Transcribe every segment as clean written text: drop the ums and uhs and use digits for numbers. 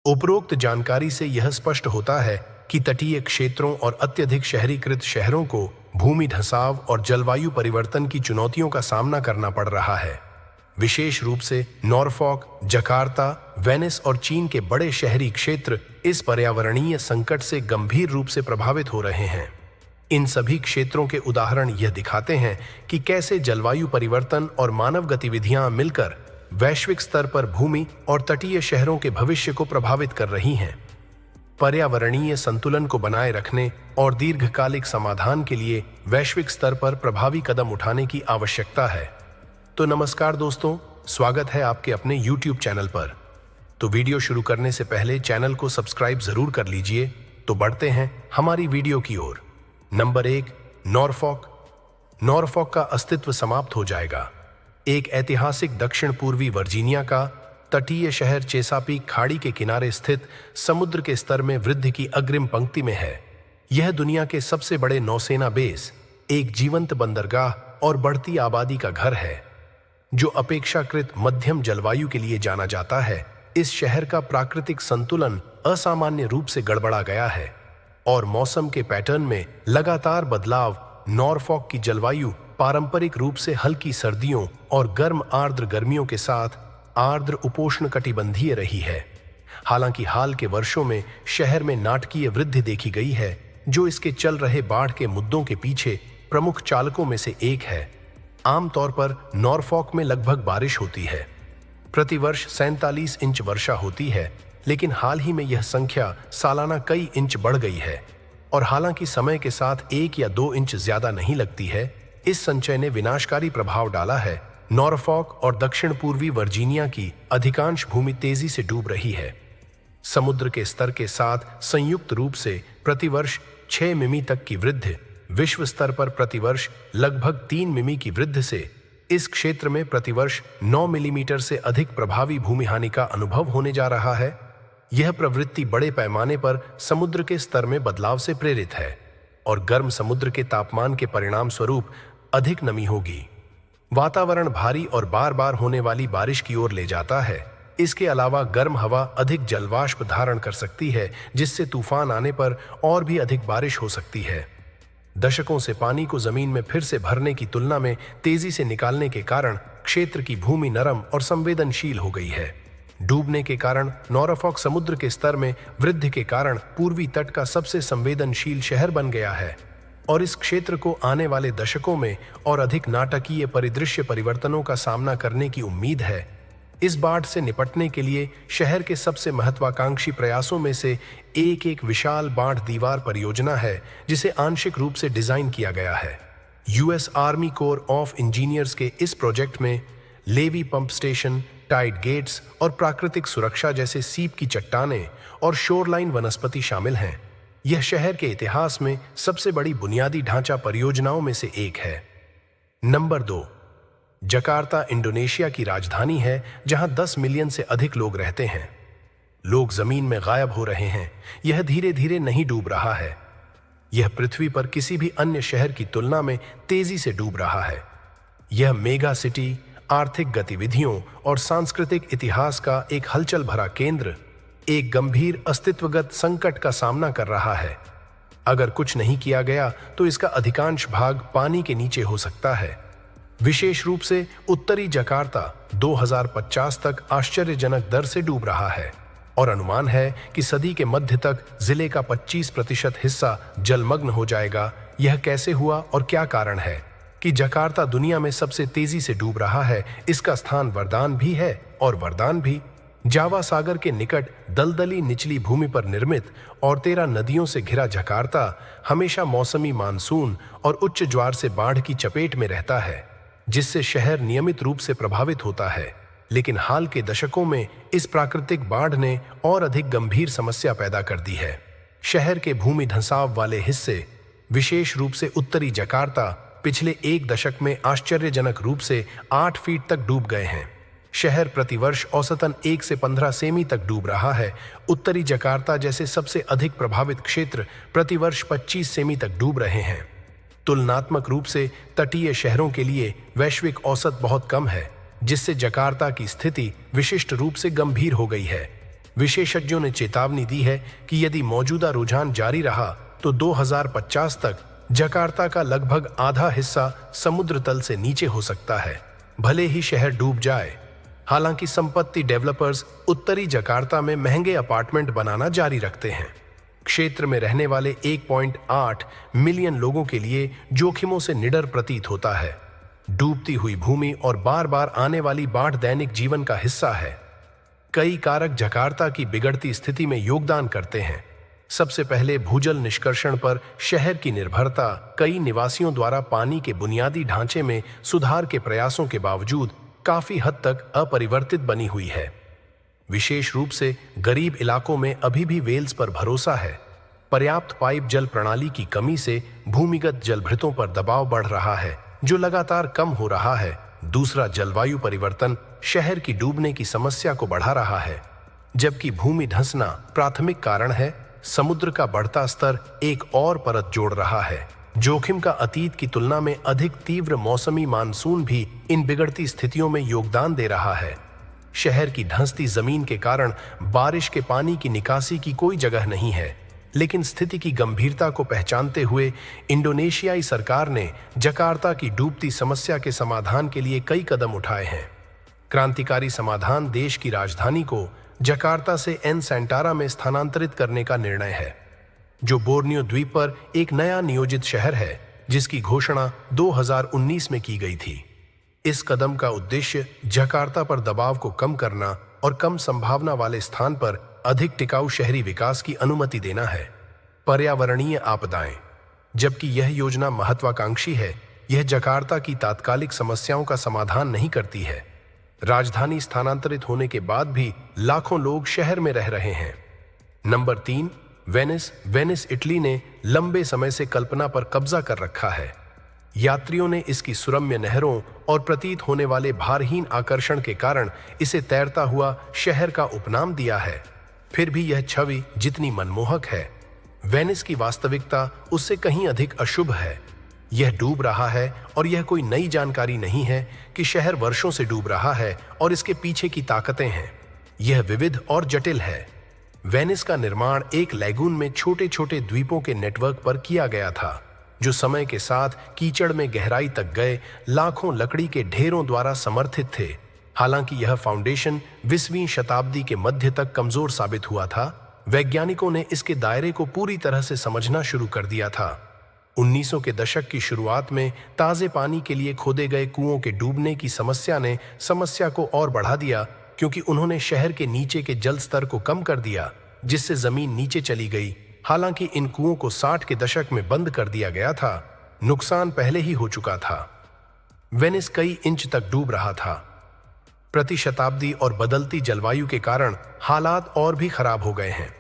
उपरोक्त जानकारी से यह स्पष्ट होता है कि तटीय क्षेत्रों और अत्यधिक शहरीकृत शहरों को भूमि धंसाव और जलवायु परिवर्तन की चुनौतियों का सामना करना पड़ रहा है। विशेष रूप से नॉरफॉक, जकार्ता, वेनिस और चीन के बड़े शहरी क्षेत्र इस पर्यावरणीय संकट से गंभीर रूप से प्रभावित हो रहे हैं। इन सभी क्षेत्रों के उदाहरण यह दिखाते हैं कि कैसे जलवायु परिवर्तन और मानव गतिविधियां मिलकर वैश्विक स्तर पर भूमि और तटीय शहरों के भविष्य को प्रभावित कर रही हैं। पर्यावरणीय संतुलन को बनाए रखने और दीर्घकालिक समाधान के लिए वैश्विक स्तर पर प्रभावी कदम उठाने की आवश्यकता है। तो नमस्कार दोस्तों, स्वागत है आपके अपने YouTube चैनल पर। तो वीडियो शुरू करने से पहले चैनल को सब्सक्राइब जरूर कर लीजिए। तो बढ़ते हैं हमारी वीडियो की ओर। Number 1, Norfolk. नॉरफॉक का अस्तित्व समाप्त हो जाएगा। एक ऐतिहासिक दक्षिण पूर्वी वर्जीनिया का तटीय शहर चेसापीक खाड़ी के किनारे स्थित समुद्र के स्तर में वृद्धि की अग्रिम पंक्ति में है। यह दुनिया के सबसे बड़े नौसेना बेस, एक जीवंत बंदरगाह और बढ़ती आबादी का घर है, जो अपेक्षाकृत मध्यम जलवायु के लिए जाना जाता है। इस शहर का प्राकृतिक संतुलन असामान्य रूप से गड़बड़ा गया है और मौसम के पैटर्न में लगातार बदलाव नॉरफॉक की जलवायु पारंपरिक रूप से हल्की सर्दियों और गर्म आर्द्र गर्मियों के साथ आर्द्र उपोष्णकटिबंधीय रही है। हालांकि हाल के वर्षों में शहर में नाटकीय वृद्धि देखी गई है, जो इसके चल रहे बाढ़ के मुद्दों के पीछे प्रमुख चालकों में से एक है। आमतौर पर नॉरफॉक में लगभग बारिश होती है। प्रतिवर्ष 47 इंच वर्षा होती है, लेकिन हाल ही में यह संख्या सालाना कई इंच बढ़ गई है और हालांकि समय के साथ 1 या 2 इंच ज्यादा नहीं लगती है, इस संचय ने विनाशकारी प्रभाव डाला है। नॉरफॉक और दक्षिण पूर्वी वर्जीनिया की अधिकांश भूमि तेजी से डूब रही है। समुद्र के स्तर के साथ संयुक्त रूप से प्रतिवर्ष 6 मिमी तक की वृद्धि, विश्व स्तर पर प्रतिवर्ष लगभग 3 मिमी की वृद्धि से इस क्षेत्र में प्रतिवर्ष 9 मिलीमीटर से अधिक प्रभावी भूमि हानि का अनुभव होने जा रहा है। यह प्रवृत्ति बड़े पैमाने पर समुद्र के स्तर में बदलाव से प्रेरित है और गर्म समुद्र के तापमान के परिणाम स्वरूप अधिक नमी होगी। वातावरण भारी और बार बार होने वाली बारिश की ओर ले जाता है। इसके अलावा गर्म हवा अधिक जलवाष्प धारण कर सकती है, जिससे तूफान आने पर और भी अधिक बारिश हो सकती है। दशकों से पानी को जमीन में फिर से भरने की तुलना में तेजी से निकालने के कारण क्षेत्र की भूमि नरम और संवेदनशील हो गई है। डूबने के कारण नॉरफॉक समुद्र के स्तर में वृद्धि के कारण पूर्वी तट का सबसे संवेदनशील शहर बन गया है और इस क्षेत्र को आने वाले दशकों में और अधिक नाटकीय परिदृश्य परिवर्तनों का सामना करने की उम्मीद है। इस बाढ़ से निपटने के लिए शहर के सबसे महत्वाकांक्षी प्रयासों में से एक विशाल बाढ़ दीवार परियोजना है, जिसे आंशिक रूप से डिजाइन किया गया है। US army corps of engineers के इस प्रोजेक्ट में levee pump station, tide gates और प्राकृतिक सुरक्षा जैसे सीप की चट्टानें और शोरलाइन वनस्पति शामिल हैं। यह शहर के इतिहास में सबसे बड़ी बुनियादी ढांचा परियोजनाओं में से एक है। नंबर 2, जकार्ता इंडोनेशिया की राजधानी है, जहां 10 मिलियन से अधिक लोग रहते हैं। लोग जमीन में गायब हो रहे हैं। यह धीरे धीरे नहीं डूब रहा है। यह पृथ्वी पर किसी भी अन्य शहर की तुलना में तेजी से डूब रहा है। यह मेगा सिटी, आर्थिक गतिविधियों और सांस्कृतिक इतिहास का एक हलचल भरा केंद्र एक गंभीर अस्तित्वगत संकट का सामना कर रहा है। अगर कुछ नहीं किया गया तो इसका अधिकांश भाग पानी के नीचे हो सकता है। विशेष रूप से उत्तरी जकार्ता 2050 तक आश्चर्यजनक दर से डूब रहा है और अनुमान है कि सदी के मध्य तक जिले का 25% हिस्सा जलमग्न हो जाएगा। यह कैसे हुआ और क्या कारण है कि जकार्ता दुनिया में सबसे तेजी से डूब रहा है? इसका स्थान वरदान भी है और वरदान भी। जावा सागर के निकट दलदली निचली भूमि पर निर्मित और 13 नदियों से घिरा जकार्ता हमेशा मौसमी मानसून और उच्च ज्वार से बाढ़ की चपेट में रहता है, जिससे शहर नियमित रूप से प्रभावित होता है। लेकिन हाल के दशकों में इस प्राकृतिक बाढ़ ने और अधिक गंभीर समस्या पैदा कर दी है। शहर के भूमि धंसाव वाले हिस्से, विशेष रूप से उत्तरी जकार्ता, पिछले 1 दशक में आश्चर्यजनक रूप से 8 फीट तक डूब गए हैं। शहर प्रतिवर्ष औसतन 1 से 15 सेमी तक डूब रहा है। उत्तरी जकार्ता जैसे सबसे अधिक प्रभावित क्षेत्र प्रतिवर्ष 25 सेमी तक डूब रहे हैं। तुलनात्मक रूप से तटीय शहरों के लिए वैश्विक औसत बहुत कम है, जिससे जकार्ता की स्थिति विशिष्ट रूप से गंभीर हो गई है। विशेषज्ञों ने चेतावनी दी है कि यदि मौजूदा रुझान जारी रहा तो 2050 तक जकार्ता का लगभग आधा हिस्सा समुद्र तल से नीचे हो सकता है, भले ही शहर डूब जाए। हालांकि संपत्ति डेवलपर्स उत्तरी जकार्ता में महंगे अपार्टमेंट बनाना जारी रखते हैं। क्षेत्र में रहने वाले 1.8 मिलियन लोगों के लिए जोखिमों से निडर प्रतीत होता है। डूबती हुई भूमि और बार बार आने वाली बाढ़ दैनिक जीवन का हिस्सा है। कई कारक जकार्ता की बिगड़ती स्थिति में योगदान करते हैं। सबसे पहले भूजल निष्कर्षण पर शहर की निर्भरता। कई निवासियों द्वारा पानी के बुनियादी ढांचे में सुधार के प्रयासों के बावजूद काफी हद तक अपरिवर्तित बनी हुई है। विशेष रूप से गरीब इलाकों में अभी भी वेल्स पर भरोसा है। पर्याप्त पाइप जल प्रणाली की कमी से भूमिगत जलभृतों पर दबाव बढ़ रहा है, जो लगातार कम हो रहा है। दूसरा, जलवायु परिवर्तन शहर की डूबने की समस्या को बढ़ा रहा है। जबकि भूमि धंसना प्राथमिक कारण है, समुद्र का बढ़ता स्तर एक और परत जोड़ रहा है। जोखिम का अतीत की तुलना में अधिक तीव्र मौसमी मानसून भी इन बिगड़ती स्थितियों में योगदान दे रहा है। शहर की धंसती जमीन के कारण बारिश के पानी की निकासी की कोई जगह नहीं है, लेकिन स्थिति की गंभीरता को पहचानते हुए इंडोनेशियाई सरकार ने जकार्ता की डूबती समस्या के समाधान के लिए कई कदम उठाए हैं। क्रांतिकारी समाधान देश की राजधानी को जकार्ता से नूसांटारा में स्थानांतरित करने का निर्णय है, जो बोर्नियो द्वीप पर एक नया नियोजित शहर है, जिसकी घोषणा 2019 में की गई थी। इस कदम का उद्देश्य जकार्ता पर दबाव को कम करना और कम संभावना वाले स्थान पर अधिक टिकाऊ शहरी विकास की अनुमति देना है। पर्यावरणीय आपदाएं। जबकि यह योजना महत्वाकांक्षी है, यह जकार्ता की तात्कालिक समस्याओं का समाधान नहीं करती है। राजधानी स्थानांतरित होने के बाद भी लाखों लोग शहर में रह रहे हैं। नंबर 3, वेनिस इटली ने लंबे समय से कल्पना पर कब्जा कर रखा है। यात्रियों ने इसकी सुरम्य नहरों और प्रतीत होने वाले भारहीन आकर्षण के कारण इसे तैरता हुआ शहर का उपनाम दिया है। फिर भी यह छवि जितनी मनमोहक है, वेनिस की वास्तविकता उससे कहीं अधिक अशुभ है। यह डूब रहा है और यह कोई नई जानकारी नहीं है कि शहर वर्षों से डूब रहा है और इसके पीछे की ताकतें हैं। यह विविध और जटिल है। वेनिस का निर्माण एक लैगून में छोटे छोटे द्वीपों के नेटवर्क पर किया गया था, जो समय के साथ कीचड़ में गहराई तक गए लाखों लकड़ी के ढेरों द्वारा समर्थित थे। हालांकि यह फाउंडेशन 20वीं शताब्दी के मध्य तक कमजोर साबित हुआ था, वैज्ञानिकों ने इसके दायरे को पूरी तरह से समझना शुरू कर दिया था। 1900 के दशक की शुरुआत में ताजे पानी के लिए खोदे गए कुओं के डूबने की समस्या ने समस्या को और बढ़ा दिया, क्योंकि उन्होंने शहर के नीचे के जल स्तर को कम कर दिया, जिससे जमीन नीचे चली गई। हालांकि इन कुओं को 60 के दशक में बंद कर दिया गया था, नुकसान पहले ही हो चुका था। वेनिस कई इंच तक डूब रहा था। प्रति शताब्दी और बदलती जलवायु के कारण हालात और भी खराब हो गए हैं।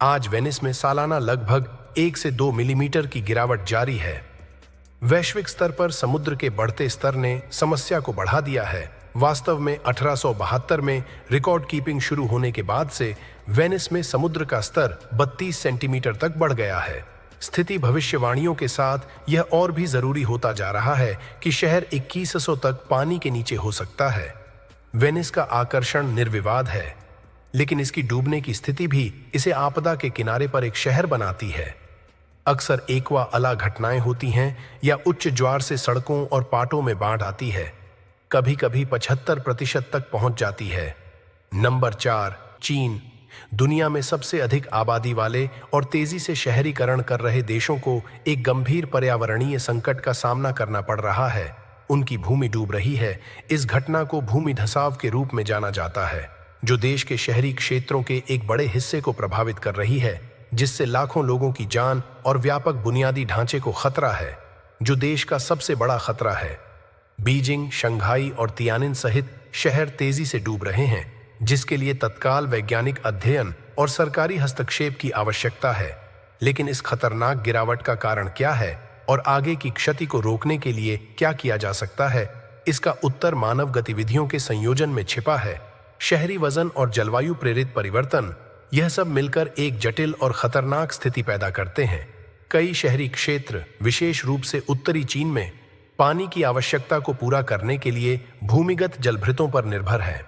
आज वेनिस में सालाना लगभग 1 से 2 मिलीमीटर की गिरावट जारी है। वैश्विक स्तर पर समुद्र के बढ़ते स्तर ने समस्या को बढ़ा दिया है। वास्तव में 1872 में रिकॉर्ड कीपिंग शुरू होने के बाद से वेनिस में समुद्र का स्तर 32 सेंटीमीटर तक बढ़ गया है। स्थिति भविष्यवाणियों के साथ यह और भी जरूरी होता जा रहा है कि शहर 2100 तक पानी के नीचे हो सकता है। वेनिस का आकर्षण निर्विवाद है, लेकिन इसकी डूबने की स्थिति भी इसे आपदा के किनारे पर एक शहर बनाती है। अक्सर एक्वा अला घटनाएं होती हैं या उच्च ज्वार से सड़कों और पाटों में बाढ़ आती है। कभी कभी 75% तक पहुंच जाती है। नंबर 4, चीन। दुनिया में सबसे अधिक आबादी वाले और तेजी से शहरीकरण कर रहे देशों को एक गंभीर पर्यावरणीय संकट का सामना करना पड़ रहा है। उनकी भूमि डूब रही है। इस घटना को भूमि धंसाव के रूप में जाना जाता है, जो देश के शहरी क्षेत्रों के एक बड़े हिस्से को प्रभावित कर रही है, जिससे लाखों लोगों की जान और व्यापक बुनियादी ढांचे को खतरा है, जो देश का सबसे बड़ा खतरा है। बीजिंग, शंघाई और तियानिन सहित शहर तेजी से डूब रहे हैं, जिसके लिए तत्काल वैज्ञानिक अध्ययन और सरकारी हस्तक्षेप की आवश्यकता है। लेकिन इस खतरनाक गिरावट का कारण क्या है और आगे की क्षति को रोकने के लिए क्या किया जा सकता है, इसका उत्तर मानव गतिविधियों के संयोजन में छिपा है। शहरी वजन और जलवायु प्रेरित परिवर्तन, यह सब मिलकर एक जटिल और खतरनाक स्थिति पैदा करते हैं। कई शहरी क्षेत्र, विशेष रूप से उत्तरी चीन में, पानी की आवश्यकता को पूरा करने के लिए भूमिगत जलभृतों पर निर्भर हैं।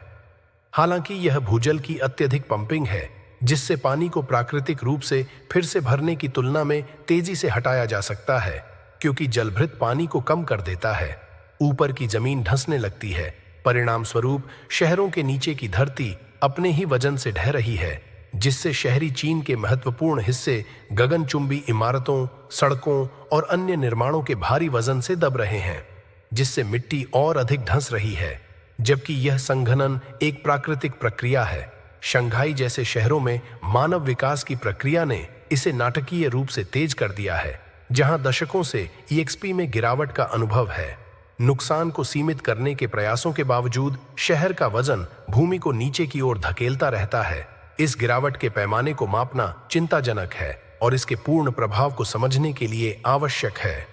हालांकि यह भूजल की अत्यधिक पंपिंग है, जिससे पानी को प्राकृतिक रूप से फिर से भरने की तुलना में तेजी से हटाया जा सकता है, क्योंकि जलभृत पानी को कम कर देता है। ऊपर की जमीन धंसने लगती है, परिणाम स्वरूप शहरों के नीचे की धरती अपने ही वजन से ढह रही है, जिससे शहरी चीन के महत्वपूर्ण हिस्से गगनचुंबी इमारतों, सड़कों और अन्य निर्माणों के भारी वजन से दब रहे हैं, जिससे मिट्टी और अधिक धंस रही है। जबकि यह संघनन एक प्राकृतिक प्रक्रिया है, शंघाई जैसे शहरों में मानव विकास की प्रक्रिया ने इसे नाटकीय रूप से तेज कर दिया है, जहां दशकों से ईएक्सपी में गिरावट का अनुभव है। नुकसान को सीमित करने के प्रयासों के बावजूद शहर का वजन भूमि को नीचे की ओर धकेलता रहता है। इस गिरावट के पैमाने को मापना चिंताजनक है और इसके पूर्ण प्रभाव को समझने के लिए आवश्यक है।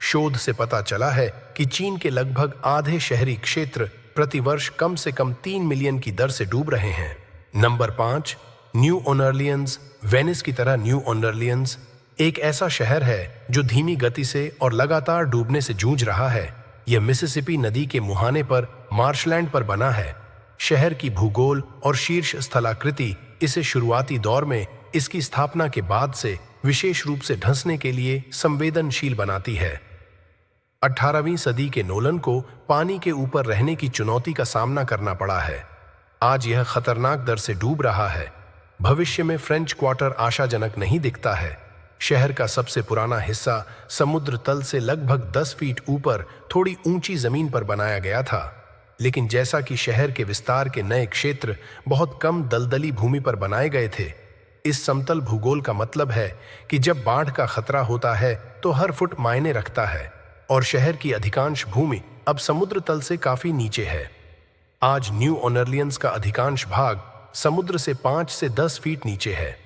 शोध से पता चला है कि चीन के लगभग आधे शहरी क्षेत्र प्रतिवर्ष कम से कम 3 मिलियन की दर से डूब रहे हैं। Number 5, new Orleans. वेनिस की तरह न्यू ऑर्लियंस एक ऐसा शहर है जो धीमी गति से और लगातार डूबने से जूझ रहा है। यह मिसिसिपी नदी के मुहाने पर मार्शलैंड पर बना है। शहर की भूगोल और शीर्ष स्थलाकृति इसे शुरुआती दौर में इसकी स्थापना के बाद से विशेष रूप से धंसने के लिए संवेदनशील बनाती है। 18वीं सदी के नोलन को पानी के ऊपर रहने की चुनौती का सामना करना पड़ा है। आज यह खतरनाक दर से डूब रहा है। भविष्य में फ्रेंच क्वार्टर आशाजनक नहीं दिखता है। शहर का सबसे पुराना हिस्सा समुद्र तल से लगभग 10 फीट ऊपर थोड़ी ऊंची जमीन पर बनाया गया था, लेकिन जैसा कि शहर के विस्तार के नए क्षेत्र बहुत कम दलदली भूमि पर बनाए गए थे, इस समतल भूगोल का मतलब है कि जब बाढ़ का खतरा होता है तो हर फुट मायने रखता है, और शहर की अधिकांश भूमि अब समुद्र तल से काफी नीचे है। आज न्यू ऑर्लियंस का अधिकांश भाग समुद्र से 5 से 10 फीट नीचे है।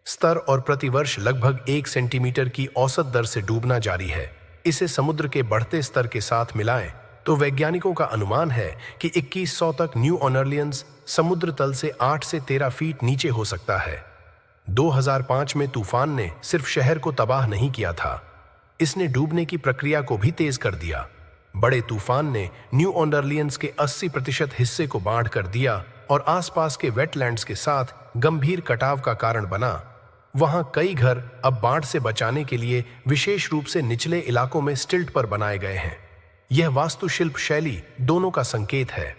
स्तर और प्रतिवर्ष लगभग 1 सेंटीमीटर की औसत दर से डूबना जारी है। इसे समुद्र के बढ़ते स्तर के साथ मिलाएं तो वैज्ञानिकों का अनुमान है कि 2100 तक न्यू ऑर्लियंस समुद्र तल से 8 से 13 फीट नीचे हो सकता है। 2005 में तूफान ने सिर्फ शहर को तबाह नहीं किया था, इसने डूबने की प्रक्रिया को भी तेज कर दिया। बड़े तूफान ने न्यू ऑर्लियंस के 80% हिस्से को बाढ़ कर दिया और आसपास के वेटलैंड्स के साथ गंभीर कटाव का कारण बना। वहां कई घर अब बाढ़ से बचाने के लिए विशेष रूप से निचले इलाकों में स्टिल्ट पर बनाए गए हैं। यह वास्तुशिल्प शैली दोनों का संकेत है।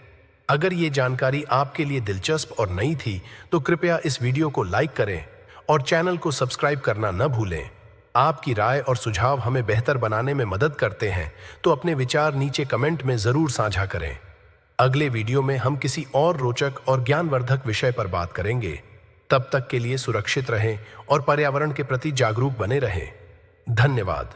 अगर ये जानकारी आपके लिए दिलचस्प और नई थी तो कृपया इस वीडियो को लाइक करें और चैनल को सब्सक्राइब करना न भूलें। आपकी राय और सुझाव हमें बेहतर बनाने में मदद करते हैं, तो अपने विचार नीचे कमेंट में जरूर साझा करें। अगले वीडियो में हम किसी और रोचक और ज्ञानवर्धक विषय पर बात करेंगे। तब तक के लिए सुरक्षित रहें और पर्यावरण के प्रति जागरूक बने रहें। धन्यवाद।